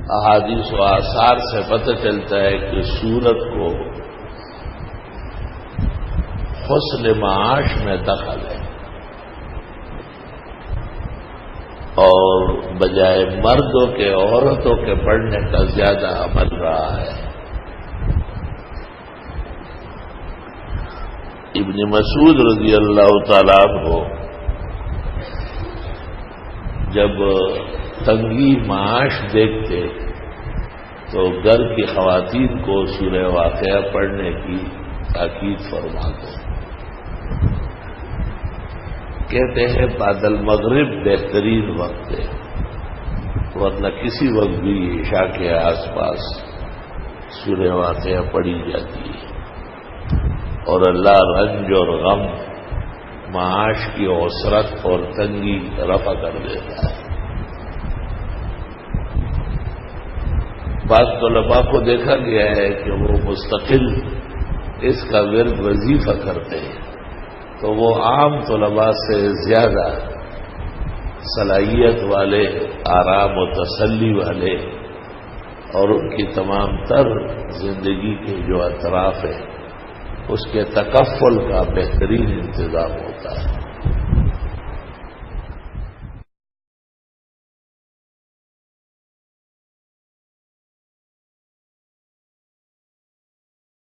احادیث و آثار سے پتہ چلتا ہے کہ سورت کو حسن معاش میں دخل ہے، اور بجائے مردوں کے عورتوں کے پڑھنے کا زیادہ عمل رہا ہے۔ ابن مسعود رضی اللہ تعالیٰ عنہ جب تنگی معاش دیکھتے تو گھر کی خواتین کو سورہ واقعہ پڑھنے کی تاکید فرماتے، کہتے ہیں بعد المغرب بہترین وقت ہے، ورنہ کسی وقت بھی عشاء کے آس پاس سورہ واقعہ پڑھی جاتی ہے، اور اللہ رنج اور غم، معاش کی عسرت اور تنگی رفع کر دیتا ہے۔ بعض طلباء کو دیکھا گیا ہے کہ وہ مستقل اس کا ورد وظیفہ کرتے ہیں، تو وہ عام طلباء سے زیادہ صلاحیت والے، آرام و تسلی والے، اور ان کی تمام تر زندگی کے جو اطراف ہیں اس کے تکفل کا بہترین انتظام ہوتا ہے۔